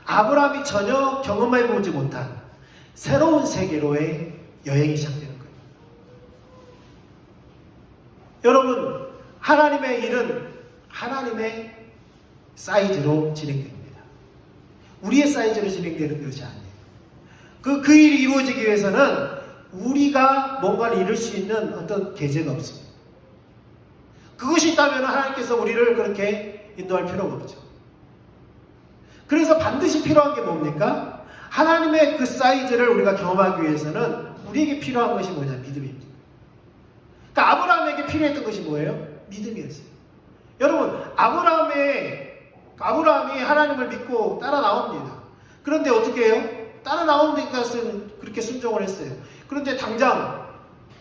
아브라함이 전혀 경험해보지 못한 새로운 세계로의 여행이 시작되는 거예요. 여러분, 하나님의 일은 하나님의 사이즈로 진행됩니다. 우리의 사이즈로 진행되는 것이 아니에요. 그 일이 이루어지기 위해서는 우리가 뭔가를 이룰 수 있는 어떤 계제가 없습니다. 그것이 있다면 하나님께서 우리를 그렇게 인도할 필요가 없죠. 그래서 반드시 필요한 게 뭡니까? 하나님의 그 사이즈를 우리가 경험하기 위해서는 우리에게 필요한 것이 뭐냐? 믿음입니다. 그러니까 아브라함에게 필요했던 것이 뭐예요? 믿음이었어요. 여러분, 아브라함이 하나님을 믿고 따라 나옵니다. 그런데 어떻게 해요? 따라 나오는 데까지는 그렇게 순종을 했어요. 그런데 당장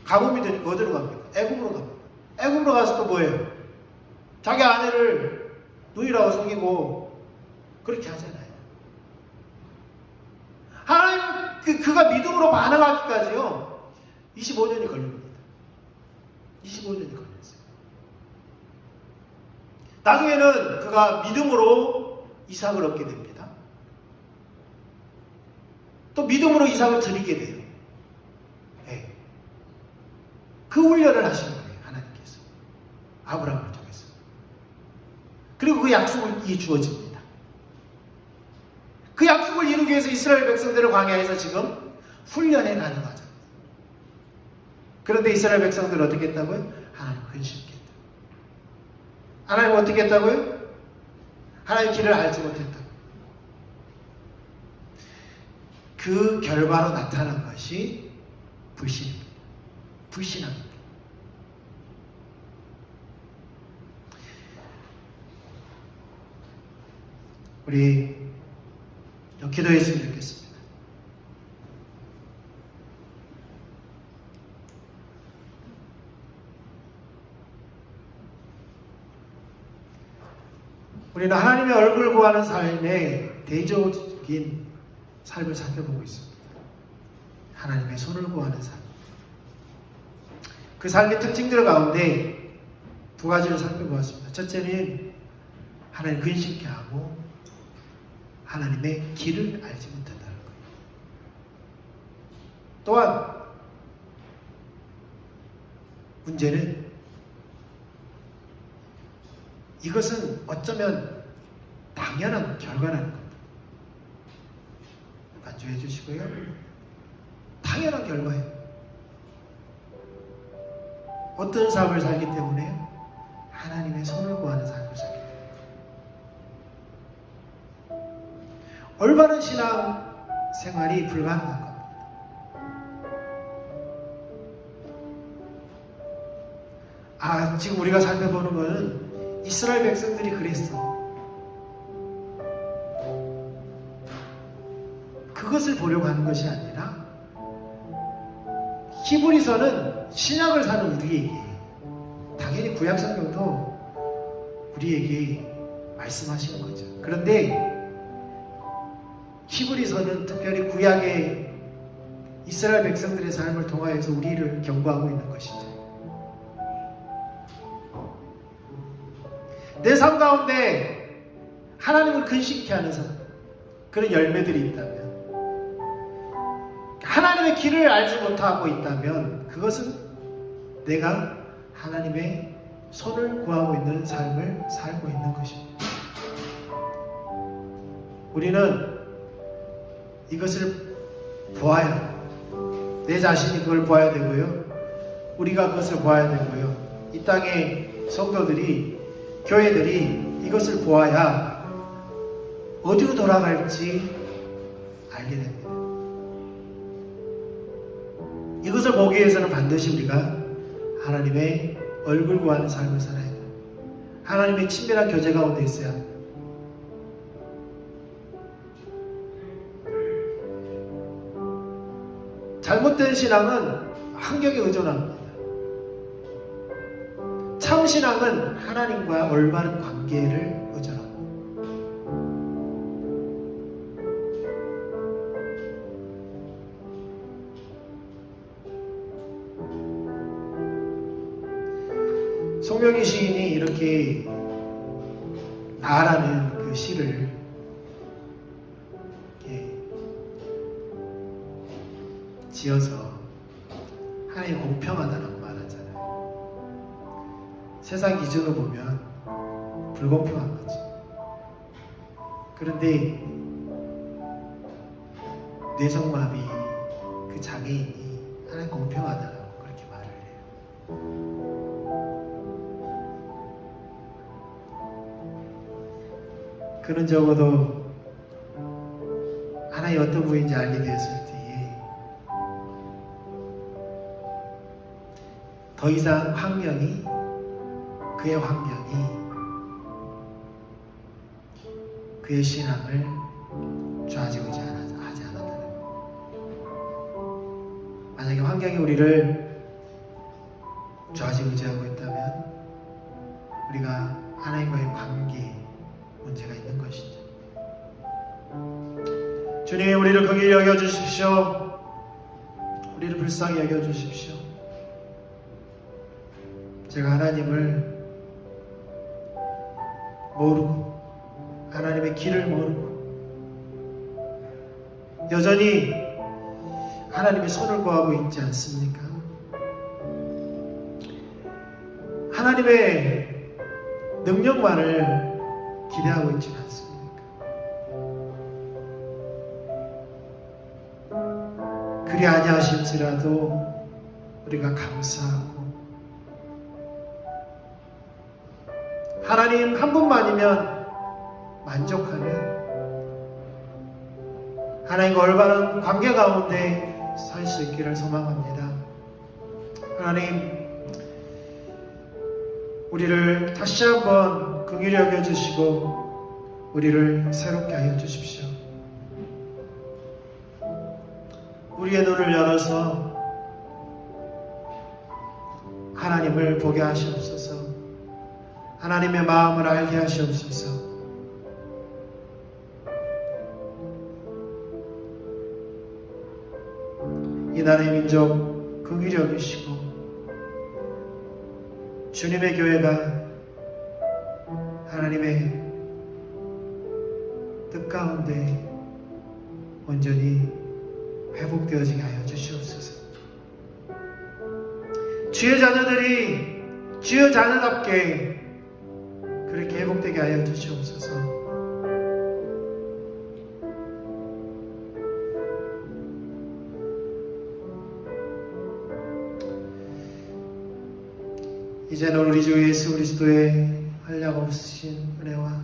가뭄이 되니까 어디로 갑니까? 애굽으로 갑니다. 애굽으로 가서 또 뭐예요? 자기 아내를 누이라고 속이고 그렇게 하잖아요. 하나님, 그가 믿음으로 반응하기까지요, 25년이 걸립니다. 25년이 걸렸어요. 나중에는 그가 믿음으로 이삭을 얻게 됩니다. 또 믿음으로 이삭을 드리게 돼요. 네. 그 훈련을 하시는 거예요. 하나님께서. 아브라함을 통해서. 그리고 그 약속이 주어집니다. 그 약속을 이루기 위해서 이스라엘 백성들을 광야에서 지금 훈련해 가는 과정. 그런데 이스라엘 백성들은 어떻게 했다고요? 하나님 근심했다. 하나님 어떻게 했다고요? 하나님 길을 알지 못했다. 그 결과로 나타난 것이 불신입니다. 불신합니다. 우리 좀 기도했으면 좋겠습니다. 우리는 하나님의 얼굴을 구하는 삶의 대조적인 삶을 살펴보고 있습니다. 하나님의 손을 구하는 삶. 그 삶의 특징들 가운데 두 가지를 살펴보았습니다. 첫째는 하나님 근심케 하고 하나님의 길을 알지 못한다는 거예요. 또한 문제는 이것은 어쩌면 당연한 결과라는 겁니다. 반주해 주시고요. 당연한 결과예요. 어떤 삶을 살기 때문에요? 하나님의 손을 구하는 삶을 살기 때문에. 올바른 신앙 생활이 불가능한 겁니다. 지금 우리가 살펴보는 것은 이스라엘 백성들이 그랬어. 그것을 보려고 하는 것이 아니라 히브리서는 신약을 사는 우리에게, 당연히 구약 성경도 우리에게 말씀하시는 거죠. 그런데 히브리서는 특별히 구약의 이스라엘 백성들의 삶을 통하여서 우리를 경고하고 있는 것이죠. 내 삶 가운데 하나님을 근심케 하는 그런 열매들이 있다면, 하나님의 길을 알지 못하고 있다면, 그것은 내가 하나님의 손을 구하고 있는 삶을 살고 있는 것입니다. 우리는 이것을 보아야, 내 자신이 그걸 보아야 되고요, 우리가 그것을 보아야 되고요, 이 땅의 성도들이, 교회들이 이것을 보아야 어디로 돌아갈지 알게 됩니다. 이것을 보기 위해서는 반드시 우리가 하나님의 얼굴 구하는 삶을 살아야 돼요. 하나님의 친밀한 교제 가운데 있어야 합니다. 잘못된 신앙은 환경에 의존합니다. 참 신앙은 하나님과 올바른 관계를 의존합니다. 송명희 시인이 이렇게 나라는 그 시를 이렇게 지어서 하나님이 공평하다라고 말하잖아요. 세상 기준으로 보면 불공평한 거죠. 그런데 뇌성마비 그 장애인이 하나님 공평하다라고 그렇게 말을 해요. 그는 적어도 하나님 어떤 분인지 알게 되었을 때에 더 이상 그의 환경이 그의 신앙을 좌지우지 하지 않았다는 거예요. 만약에 환경이 우리를 좌지우지하고 있다면 우리가 하나님과의 관계에 문제가 있는 것이죠. 주님, 우리를 긍휼히 여겨주십시오. 우리를 불쌍히 여겨주십시오. 제가 하나님을 모르고 하나님의 길을 모르고 여전히 하나님의 손을 구하고 있지 않습니까? 하나님의 능력만을 기대하고 있지는 않습니까? 그리 아니하실지라도 우리가 감사하고 하나님 한 분만이면 만족하는 하나님과 올바른 관계 가운데 살 수 있기를 소망합니다. 하나님, 우리를 다시 한번 긍휼히 여겨주시고 우리를 새롭게 하여 주십시오. 우리의 눈을 열어서 하나님을 보게 하시옵소서. 하나님의 마음을 알게 하시옵소서. 이 나라의 민족 긍휼히 여기시고 주님의 교회가 하나님의 뜻 가운데 온전히 회복되어지게 하여 주시옵소서. 주의 자녀들이 주의 자녀답게 그렇게 회복되게 하여 주시옵소서. 이제는 우리 주 예수 그리스도의 한량없으신 은혜와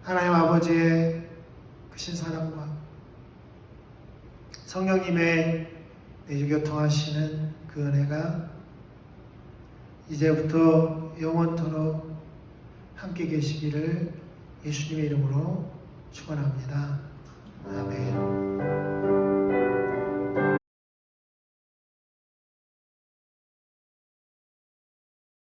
하나님 아버지의 크신 사랑과 성령님의 교통하시는 그 은혜가 이제부터 영원토록 함께 계시기를 예수님의 이름으로 축원합니다. 아멘.